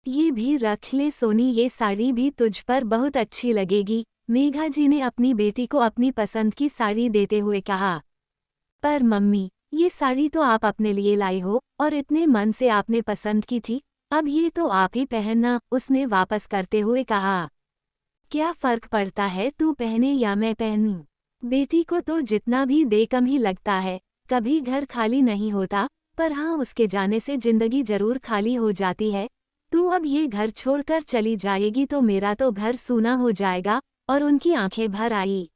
ये भी रख ले सोनी, ये साड़ी भी तुझ पर बहुत अच्छी लगेगी, मेघा जी ने अपनी बेटी को अपनी पसंद की साड़ी देते हुए कहा। पर मम्मी, ये साड़ी तो आप अपने लिए लाई हो और इतने मन से आपने पसंद की थी, अब ये तो आप ही पहनना, उसने वापस करते हुए कहा। क्या फर्क पड़ता है तू पहने या मैं पहनूं? बेटी को तो जितना भी दे कम ही लगता है, कभी घर खाली नहीं होता, पर हाँ उसके जाने से जिंदगी जरूर खाली हो जाती है। तू अब ये घर छोड़कर चली जाएगी तो मेरा तो घर सूना हो जाएगा। और उनकी आंखें भर आई।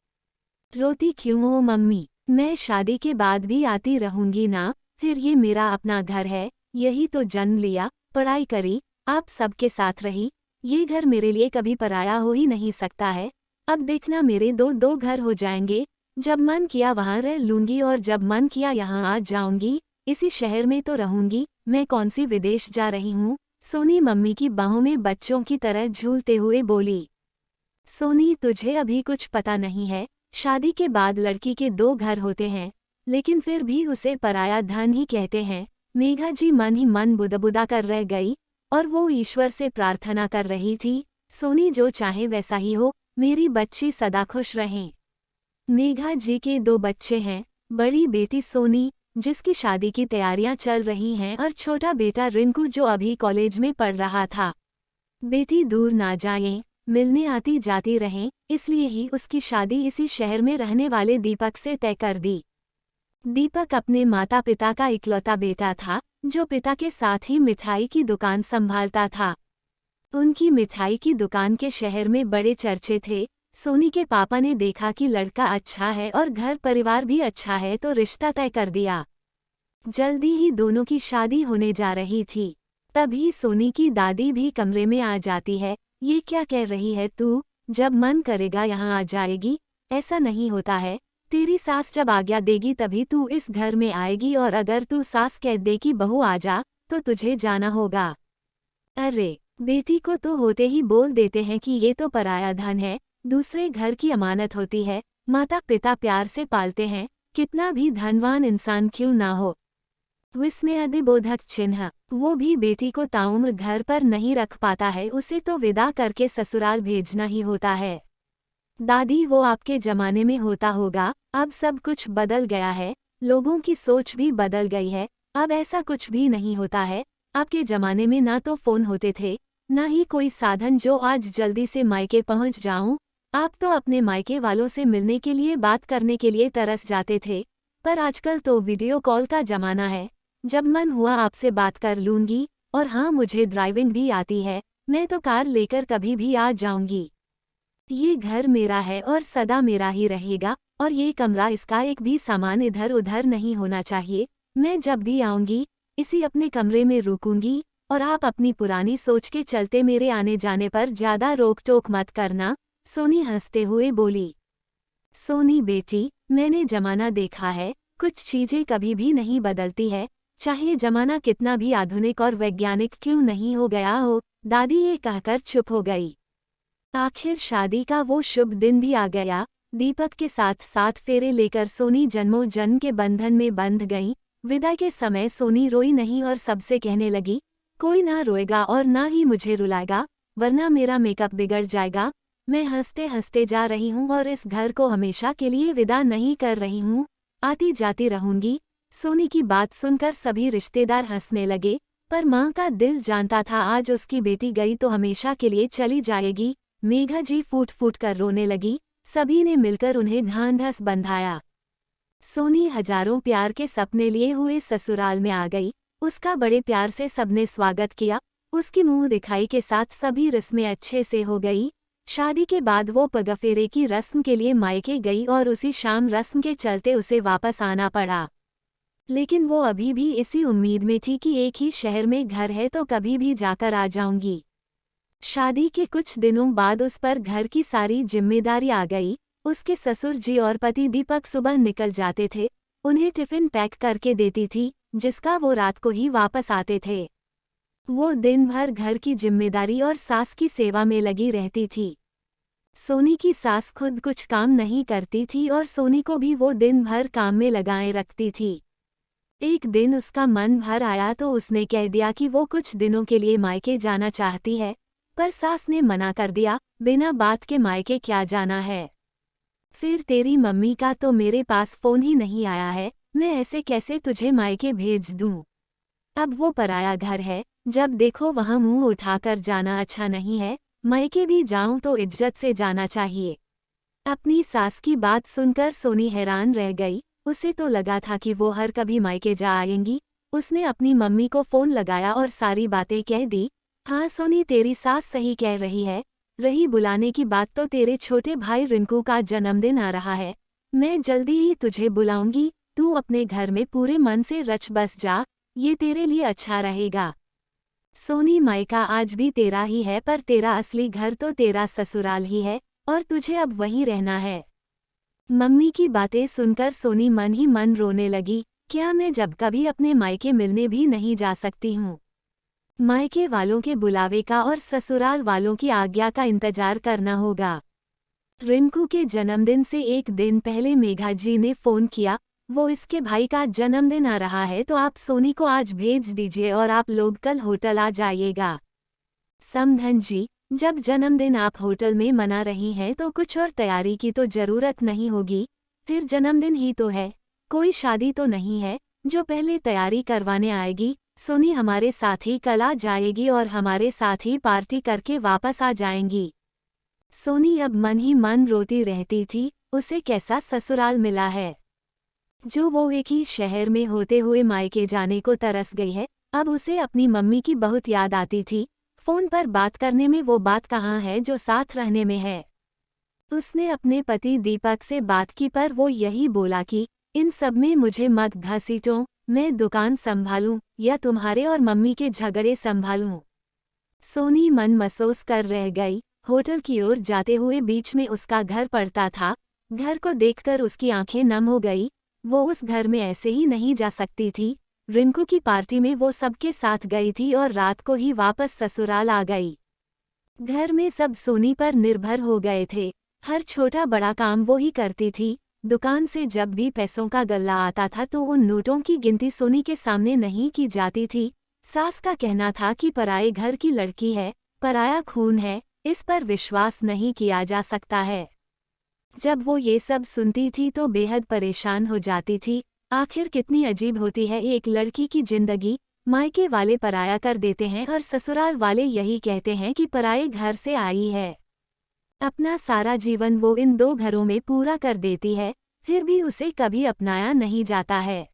रोती क्यों हो मम्मी? मैं शादी के बाद भी आती रहूंगी ना, फिर ये मेरा अपना घर है, यही तो जन्म लिया, पढ़ाई करी, आप सबके साथ रही, ये घर मेरे लिए कभी पराया हो ही नहीं सकता है। अब देखना मेरे दो दो घर हो जाएंगे, जब मन किया वहाँ रह लूंगी और जब मन किया यहाँ आ जाऊंगी, इसी शहर में तो रहूंगी, मैं कौन सी विदेश जा रही हूँ। सोनी मम्मी की बाहों में बच्चों की तरह झूलते हुए बोली। सोनी तुझे अभी कुछ पता नहीं है, शादी के बाद लड़की के दो घर होते हैं, लेकिन फिर भी उसे पराया धन ही कहते हैं। मेघा जी मन ही मन बुदबुदा कर रह गई और वो ईश्वर से प्रार्थना कर रही थी, सोनी जो चाहे वैसा ही हो, मेरी बच्ची सदा खुश रहे। मेघा जी के दो बच्चे हैं, बड़ी बेटी सोनी जिसकी शादी की तैयारियां चल रही हैं और छोटा बेटा रिंकू जो अभी कॉलेज में पढ़ रहा था। बेटी दूर ना जाए, मिलने आती जाती रहें, इसलिए ही उसकी शादी इसी शहर में रहने वाले दीपक से तय कर दी। दीपक अपने माता पिता का इकलौता बेटा था, जो पिता के साथ ही मिठाई की दुकान संभालता था। उनकी मिठाई की दुकान के शहर में बड़े चर्चे थे। सोनी के पापा ने देखा कि लड़का अच्छा है और घर परिवार भी अच्छा है तो रिश्ता तय कर दिया। जल्दी ही दोनों की शादी होने जा रही थी। तभी सोनी की दादी भी कमरे में आ जाती है। ये क्या कह रही है तू? जब मन करेगा यहाँ आ जाएगी, ऐसा नहीं होता है। तेरी सास जब आज्ञा देगी तभी तू इस घर में आएगी और अगर तू सास कह दे कि बहू आ जा, तो तुझे जाना होगा। अरे, बेटी को तो होते ही बोल देते हैं कि ये तो पराया धन है, दूसरे घर की अमानत होती है, माता पिता प्यार से पालते हैं, कितना भी धनवान इंसान क्यों ना हो। विस्मयादिबोधक चिन्ह, वो भी बेटी को ताउम्र घर पर नहीं रख पाता है, उसे तो विदा करके ससुराल भेजना ही होता है। दादी वो आपके जमाने में होता होगा, अब सब कुछ बदल गया है, लोगों की सोच भी बदल गई है, अब ऐसा कुछ भी नहीं होता है। आपके जमाने में ना तो फोन होते थे, ना ही कोई साधन जो आज जल्दी से मायके पहुंच जाऊं। आप तो अपने मायके वालों से मिलने के लिए बात करने के लिए तरस जाते थे, पर आजकल तो वीडियो कॉल का जमाना है, जब मन हुआ आपसे बात कर लूंगी। और हाँ मुझे ड्राइविंग भी आती है, मैं तो कार लेकर कभी भी आ जाऊंगी। ये घर मेरा है और सदा मेरा ही रहेगा, और ये कमरा, इसका एक भी सामान इधर उधर नहीं होना चाहिए। मैं जब भी आऊंगी इसी अपने कमरे में रुकूंगी, और आप अपनी पुरानी सोच के चलते मेरे आने जाने पर ज्यादा रोक टोक मत करना। सोनी हंसते हुए बोली। सोनी बेटी, मैंने जमाना देखा है, कुछ चीजें कभी भी नहीं बदलती है, चाहे जमाना कितना भी आधुनिक और वैज्ञानिक क्यों नहीं हो गया हो। दादी ये कहकर चुप हो गई। आखिर शादी का वो शुभ दिन भी आ गया। दीपक के साथ 7 फेरे लेकर सोनी जन्मों जन्म के बंधन में बंध गईं। विदा के समय सोनी रोई नहीं और सबसे कहने लगी, कोई ना रोएगा और ना ही मुझे रुलाएगा, वरना मेरा मेकअप बिगड़ जाएगा। मैं हंसते हंसते जा रही हूँ और इस घर को हमेशा के लिए विदा नहीं कर रही हूँ, आती जाती रहूंगी। सोनी की बात सुनकर सभी रिश्तेदार हंसने लगे, पर माँ का दिल जानता था आज उसकी बेटी गई तो हमेशा के लिए चली जाएगी। मेघा जी फूट फूट कर रोने लगी, सभी ने मिलकर उन्हें ढांढस बंधाया। सोनी हजारों प्यार के सपने लिए हुए ससुराल में आ गई, उसका बड़े प्यार से सबने स्वागत किया, उसकी मुंह दिखाई के साथ सभी रस्में अच्छे से हो गई। शादी के बाद वो पगफेरे की रस्म के लिए मायके गई और उसी शाम रस्म के चलते उसे वापस आना पड़ा। लेकिन वो अभी भी इसी उम्मीद में थी कि एक ही शहर में घर है तो कभी भी जाकर आ जाऊंगी। शादी के कुछ दिनों बाद उस पर घर की सारी जिम्मेदारी आ गई। उसके ससुर जी और पति दीपक सुबह निकल जाते थे, उन्हें टिफिन पैक करके देती थी, जिसका वो रात को ही वापस आते थे। वो दिन भर घर की जिम्मेदारी और सास की सेवा में लगी रहती थी। सोनी की सास खुद कुछ काम नहीं करती थी और सोनी को भी वो दिन भर काम में लगाए रखती थी। एक दिन उसका मन भर आया तो उसने कह दिया कि वो कुछ दिनों के लिए मायके जाना चाहती है, पर सास ने मना कर दिया, बिना बात के मायके क्या जाना है। फिर तेरी मम्मी का तो मेरे पास फोन ही नहीं आया है, मैं ऐसे कैसे तुझे मायके भेज दूं। अब वो पराया घर है, जब देखो वहां मुंह उठाकर जाना अच्छा नहीं है, मायके भी जाऊं तो इज्जत से जाना चाहिए। अपनी सास की बात सुनकर सोनी हैरान रह गई, उसे तो लगा था कि वो हर कभी मायके जा आएंगी। उसने अपनी मम्मी को फोन लगाया और सारी बातें कह दी। हाँ सोनी, तेरी सास सही कह रही है। रही बुलाने की बात, तो तेरे छोटे भाई रिंकू का जन्मदिन आ रहा है, मैं जल्दी ही तुझे बुलाऊंगी। तू अपने घर में पूरे मन से रच बस जा, ये तेरे लिए अच्छा रहेगा। सोनी, मायका आज भी तेरा ही है, पर तेरा असली घर तो तेरा ससुराल ही है, और तुझे अब वहीं रहना है। मम्मी की बातें सुनकर सोनी मन ही मन रोने लगी। क्या मैं जब कभी अपने मायके मिलने भी नहीं जा सकती हूँ? मायके वालों के बुलावे का और ससुराल वालों की आज्ञा का इंतजार करना होगा। रिंकू के जन्मदिन से एक दिन पहले मेघा जी ने फोन किया, वो इसके भाई का जन्मदिन आ रहा है तो आप सोनी को आज भेज दीजिए और आप लोग कल होटल आ जाइएगा। समधन जी, जब जन्मदिन आप होटल में मना रही हैं तो कुछ और तैयारी की तो जरूरत नहीं होगी, फिर जन्मदिन ही तो है, कोई शादी तो नहीं है जो पहले तैयारी करवाने आएगी। सोनी हमारे साथ ही कल आ जाएगी और हमारे साथ ही पार्टी करके वापस आ जाएंगी। सोनी अब मन ही मन रोती रहती थी, उसे कैसा ससुराल मिला है, जो वो एक ही शहर में होते हुए मायके जाने को तरस गई है। अब उसे अपनी मम्मी की बहुत याद आती थी। फोन पर बात करने में वो बात कहाँ है जो साथ रहने में है। उसने अपने पति दीपक से बात की, पर वो यही बोला कि इन सब में मुझे मत घसीटो, मैं दुकान संभालूं या तुम्हारे और मम्मी के झगड़े संभालूं। सोनी मन महसूस कर रह गई। होटल की ओर जाते हुए बीच में उसका घर पड़ता था। घर को देखकर उसकी आंखें नम हो गई। वो उस घर में ऐसे ही नहीं जा सकती थी। रिंकू की पार्टी में वो सबके साथ गई थी और रात को ही वापस ससुराल आ गई। घर में सब सोनी पर निर्भर हो गए थे। हर छोटा बड़ा काम वो ही करती थी। दुकान से जब भी पैसों का गल्ला आता था तो उन नोटों की गिनती सोनी के सामने नहीं की जाती थी। सास का कहना था कि पराए घर की लड़की है, पराया खून है, इस पर विश्वास नहीं किया जा सकता है। जब वो ये सब सुनती थी तो बेहद परेशान हो जाती थी। आखिर कितनी अजीब होती है एक लड़की की जिंदगी। मायके वाले पराया कर देते हैं और ससुराल वाले यही कहते हैं कि पराए घर से आई है। अपना सारा जीवन वो इन दो घरों में पूरा कर देती है, फिर भी उसे कभी अपनाया नहीं जाता है।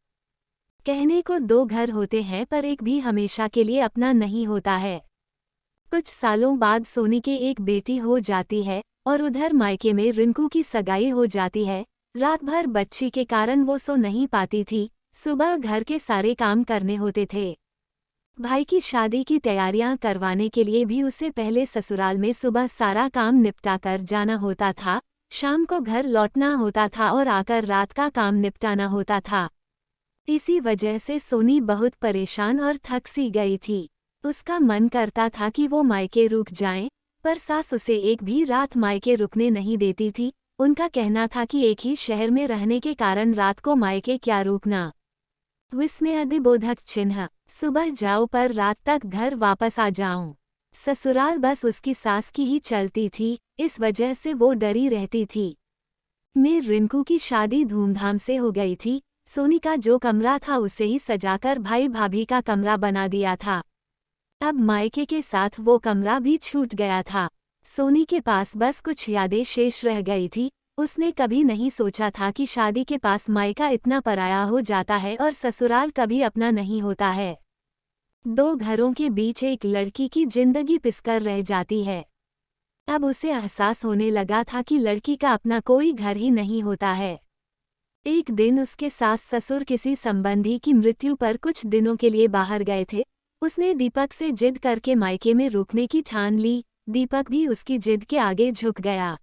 कहने को दो घर होते हैं पर एक भी हमेशा के लिए अपना नहीं होता है। कुछ सालों बाद सोनी के एक बेटी हो जाती है और उधर मायके में रिंकू की सगाई हो जाती है। रात भर बच्ची के कारण वो सो नहीं पाती थी। सुबह घर के सारे काम करने होते थे। भाई की शादी की तैयारियां करवाने के लिए भी उसे पहले ससुराल में सुबह सारा काम निपटा कर जाना होता था। शाम को घर लौटना होता था और आकर रात का काम निपटाना होता था। इसी वजह से सोनी बहुत परेशान और थक सी गई थी। उसका मन करता था कि वो मायके रुक जाएं, पर सास उसे एक भी रात मायके रुकने नहीं देती थी। उनका कहना था कि एक ही शहर में रहने के कारण रात को मायके क्या रुकना। विस्मयादिबोधक चिन्ह। सुबह जाओ पर रात तक घर वापस आ जाऊं। ससुराल बस उसकी सास की ही चलती थी, इस वजह से वो डरी रहती थी। में रिंकू की शादी धूमधाम से हो गई थी। सोनी का जो कमरा था उसे ही सजाकर भाई भाभी का कमरा बना दिया था। अब मायके के साथ वो कमरा भी छूट गया था। सोनी के पास बस कुछ यादें शेष रह गई थी। उसने कभी नहीं सोचा था कि शादी के पास मायका इतना पराया हो जाता है और ससुराल कभी अपना नहीं होता है। दो घरों के बीच एक लड़की की जिंदगी पिसकर रह जाती है। अब उसे एहसास होने लगा था कि लड़की का अपना कोई घर ही नहीं होता है। एक दिन उसके सास ससुर किसी संबंधी की मृत्यु पर कुछ दिनों के लिए बाहर गए थे। उसने दीपक से जिद करके मायके में रुकने की ठान ली। दीपक भी उसकी जिद के आगे झुक गया।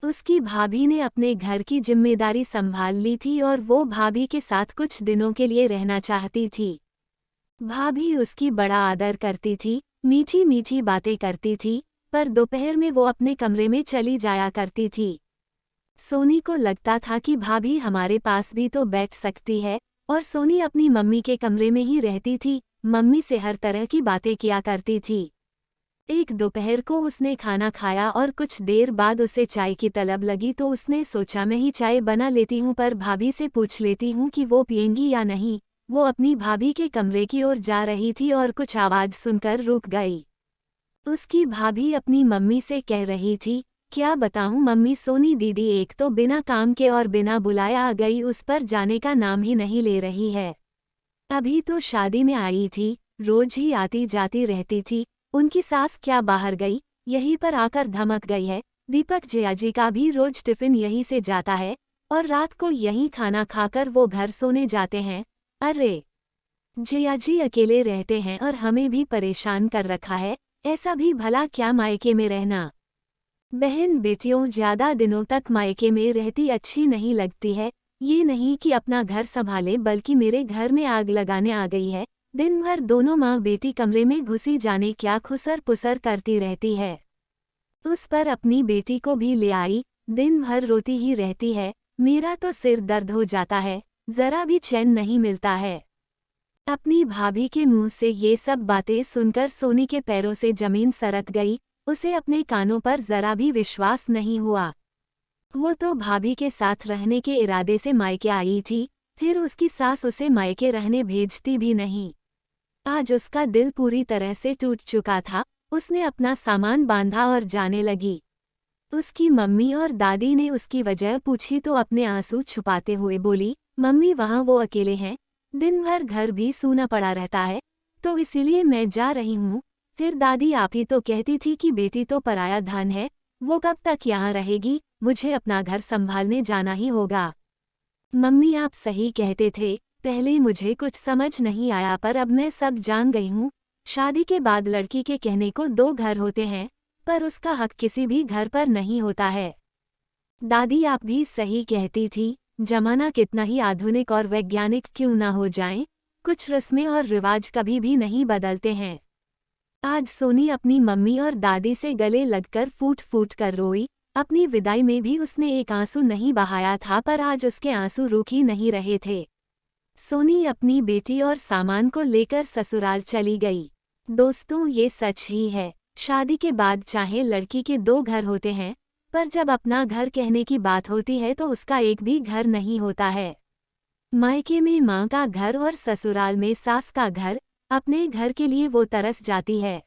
उसकी भाभी ने अपने घर की जिम्मेदारी संभाल ली थी और वो भाभी के साथ कुछ दिनों के लिए रहना चाहती थी। भाभी उसकी बड़ा आदर करती थी, मीठी मीठी बातें करती थी, पर दोपहर में वो अपने कमरे में चली जाया करती थी। सोनी को लगता था कि भाभी हमारे पास भी तो बैठ सकती है, और सोनी अपनी मम्मी के कमरे में ही रहती थी। मम्मी से हर तरह की बातें किया करती थी। एक दोपहर को उसने खाना खाया और कुछ देर बाद उसे चाय की तलब लगी तो उसने सोचा मैं ही चाय बना लेती हूँ, पर भाभी से पूछ लेती हूँ कि वो पिएंगी या नहीं। वो अपनी भाभी के कमरे की ओर जा रही थी और कुछ आवाज़ सुनकर रुक गई। उसकी भाभी अपनी मम्मी से कह रही थी, क्या बताऊं मम्मी, सोनी दीदी एक तो बिना काम के और बिना बुलाए आ गई, उस पर जाने का नाम ही नहीं ले रही है। अभी तो शादी में आई थी, रोज ही आती जाती रहती थी। उनकी सास क्या बाहर गई, यहीं पर आकर धमक गई है। दीपक जियाजी का भी रोज टिफिन यहीं से जाता है और रात को यहीं खाना खाकर वो घर सोने जाते हैं। अरे जियाजी अकेले रहते हैं और हमें भी परेशान कर रखा है। ऐसा भी भला क्या मायके में रहना। बहन बेटियों ज्यादा दिनों तक मायके में रहती अच्छी नहीं लगती है। ये नहीं कि अपना घर संभाले बल्कि मेरे घर में आग लगाने आ गई है। दिन भर दोनों माँ बेटी कमरे में घुसी जाने क्या खुसर पुसर करती रहती है। उस पर अपनी बेटी को भी ले आई, दिन भर रोती ही रहती है। मेरा तो सिर दर्द हो जाता है, जरा भी चैन नहीं मिलता है। अपनी भाभी के मुंह से ये सब बातें सुनकर सोनी के पैरों से जमीन सरक गई। उसे अपने कानों पर जरा भी विश्वास नहीं हुआ। वो तो भाभी के साथ रहने के इरादे से मायके आई थी, फिर उसकी सास उसे मायके रहने भेजती भी नहीं। आज उसका दिल पूरी तरह से टूट चुका था। उसने अपना सामान बांधा और जाने लगी। उसकी मम्मी और दादी ने उसकी वजह पूछी तो अपने आंसू छुपाते हुए बोली, मम्मी वहाँ वो अकेले हैं, दिन भर घर भी सूना पड़ा रहता है, तो इसीलिए मैं जा रही हूँ। फिर दादी आप ही तो कहती थी कि बेटी तो पराया धन है, वो कब तक यहाँ रहेगी, मुझे अपना घर संभालने जाना ही होगा। मम्मी आप सही कहते थे, पहले मुझे कुछ समझ नहीं आया पर अब मैं सब जान गई हूँ। शादी के बाद लड़की के कहने को दो घर होते हैं, पर उसका हक किसी भी घर पर नहीं होता है। दादी आप भी सही कहती थी, जमाना कितना ही आधुनिक और वैज्ञानिक क्यों ना हो जाए, कुछ रस्में और रिवाज कभी भी नहीं बदलते हैं। आज सोनी अपनी मम्मी और दादी से गले लगकर फूट फूट कर रोई। अपनी विदाई में भी उसने एक आंसू नहीं बहाया था, पर आज उसके आंसू रुक ही नहीं रहे थे। सोनी अपनी बेटी और सामान को लेकर ससुराल चली गई। दोस्तों ये सच ही है, शादी के बाद चाहे लड़की के दो घर होते हैं, पर जब अपना घर कहने की बात होती है तो उसका एक भी घर नहीं होता है। मायके में माँ का घर और ससुराल में सास का घर, अपने घर के लिए वो तरस जाती है।